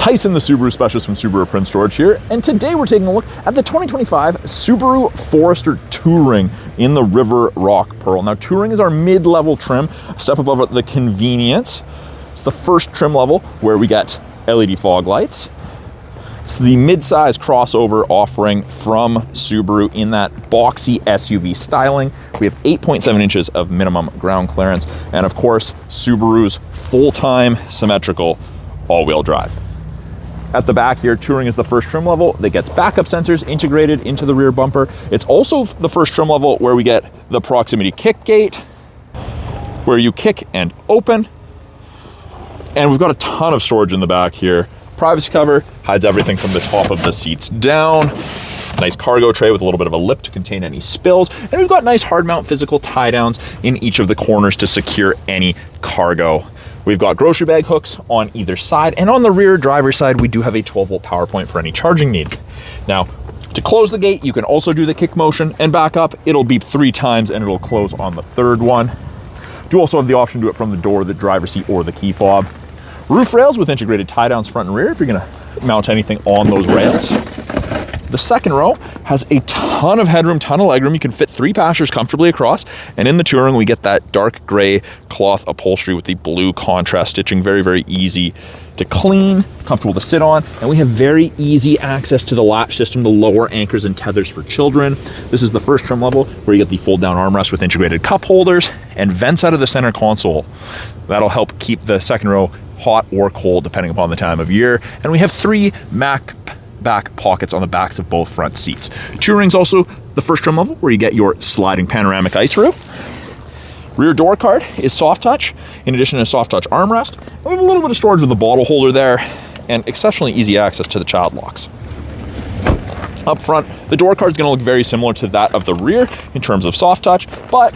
Tyson, the Subaru specialist from Subaru Prince George here, and today we're taking a look at the 2025 Subaru Forester Touring in the River Rock Pearl. Now, Touring is our mid-level trim, a step above the convenience. It's the first trim level where we get LED fog lights. It's the mid-size crossover offering from Subaru in that boxy SUV styling. We have 8.7 inches of minimum ground clearance, and of course, Subaru's full-time symmetrical all-wheel drive. At the back here, Touring is the first trim level that gets backup sensors integrated into the rear bumper. It's also the first trim level where we get the proximity kick gate, where you kick and open. And we've got a ton of storage in the back here. Privacy cover hides everything from the top of the seats down. Nice cargo tray with a little bit of a lip to contain any spills. And we've got nice hard mount physical tie downs in each of the corners to secure any cargo. We've got grocery bag hooks on either side. And on the rear driver's side, we do have a 12-volt power point for any charging needs. Now, to close the gate, you can also do the kick motion and back up. It'll beep 3 times and it'll close on the third one. You also have the option to do it from the door, the driver's seat, or the key fob. Roof rails with integrated tie downs front and rear if you're gonna mount anything on those rails. The second row has a ton of headroom, ton of legroom. You can fit 3 passengers comfortably across. And in the Touring, we get that dark gray cloth upholstery with the blue contrast stitching. Very, very easy to clean, comfortable to sit on. And we have very easy access to the latch system to lower anchors and tethers for children. This is the first trim level where you get the fold down armrest with integrated cup holders and vents out of the center console. That'll help keep the second row hot or cold depending upon the time of year. And we have 3 back pockets on the backs of both front seats. Touring's also the first trim level where you get your sliding panoramic ice roof. Rear door card is soft touch, in addition to a soft touch armrest. And we have a little bit of storage with the bottle holder there and exceptionally easy access to the child locks. Up front, the door card is going to look very similar to that of the rear in terms of soft touch, but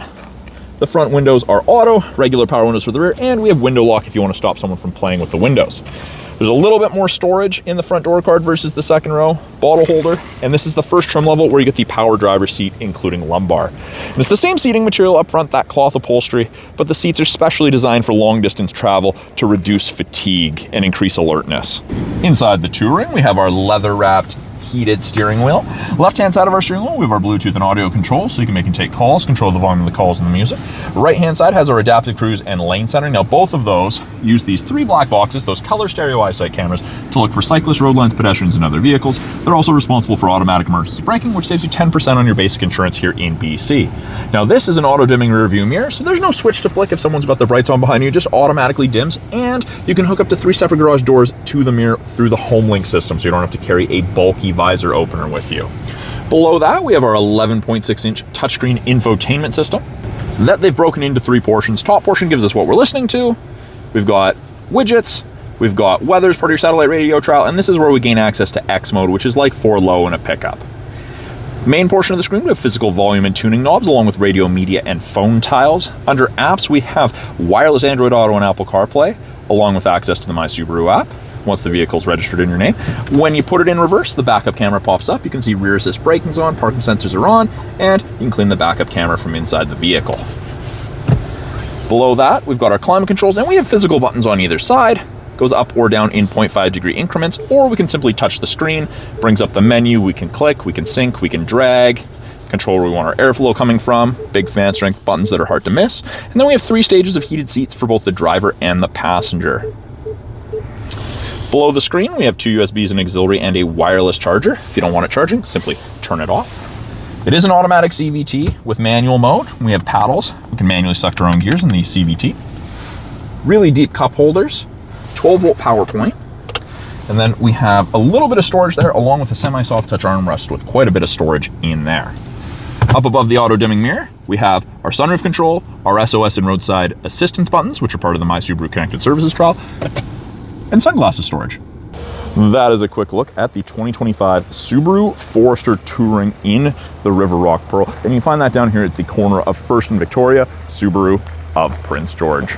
the front windows are auto, regular power windows for the rear, and we have window lock if you want to stop someone from playing with the windows. There's a little bit more storage in the front door card versus the second row, bottle holder, and this is the first trim level where you get the power driver's seat, including lumbar. And it's the same seating material up front, that cloth upholstery, but the seats are specially designed for long distance travel to reduce fatigue and increase alertness. Inside the Touring, we have our leather wrapped heated steering wheel. Left-hand side of our steering wheel, we have our Bluetooth and audio control, so you can make and take calls, control the volume of the calls and the music. Right-hand side has our adaptive cruise and lane centering. Now, both of those use these 3 black boxes, those color stereo EyeSight cameras, to look for cyclists, road lines, pedestrians, and other vehicles. They're also responsible for automatic emergency braking, which saves you 10% on your basic insurance here in BC. Now, this is an auto-dimming rear view mirror, so there's no switch to flick if someone's got the brights on behind you. It just automatically dims, and you can hook up to 3 separate garage doors to the mirror through the HomeLink system, so you don't have to carry a bulky visor opener with you. Below that, we have our 11.6-inch touchscreen infotainment system that they've broken into 3 portions. Top portion gives us what we're listening to. We've got widgets, we've got weather as part of your satellite radio trial, and this is where we gain access to X mode, which is like 4 low in a pickup. Main portion of the screen, we have physical volume and tuning knobs along with radio, media, and phone tiles. Under apps, we have wireless Android Auto and Apple CarPlay, along with access to the My Subaru app once the vehicle's registered in your name. When you put it in reverse, the backup camera pops up. You can see rear assist braking's on, parking sensors are on, and you can clean the backup camera from inside the vehicle. Below that, we've got our climate controls, and we have physical buttons on either side. Goes up or down in 0.5-degree increments, or we can simply touch the screen, brings up the menu, we can click, we can sync, we can drag, control where we want our airflow coming from, big fan strength buttons that are hard to miss, and then we have 3 stages of heated seats for both the driver and the passenger. Below the screen, we have 2 USBs, an auxiliary, and a wireless charger. If you don't want it charging, simply turn it off. It is an automatic CVT with manual mode. We have paddles. We can manually select our own gears in the CVT. Really deep cup holders, 12-volt power point. And then we have a little bit of storage there, along with a semi-soft touch armrest with quite a bit of storage in there. Up above the auto-dimming mirror, we have our sunroof control, our SOS and roadside assistance buttons, which are part of the My Subaru Connected Services trial, and sunglasses storage. That is a quick look at the 2025 Subaru Forester Touring in the River Rock Pearl. And you can find that down here at the corner of 1st and Victoria, Subaru of Prince George.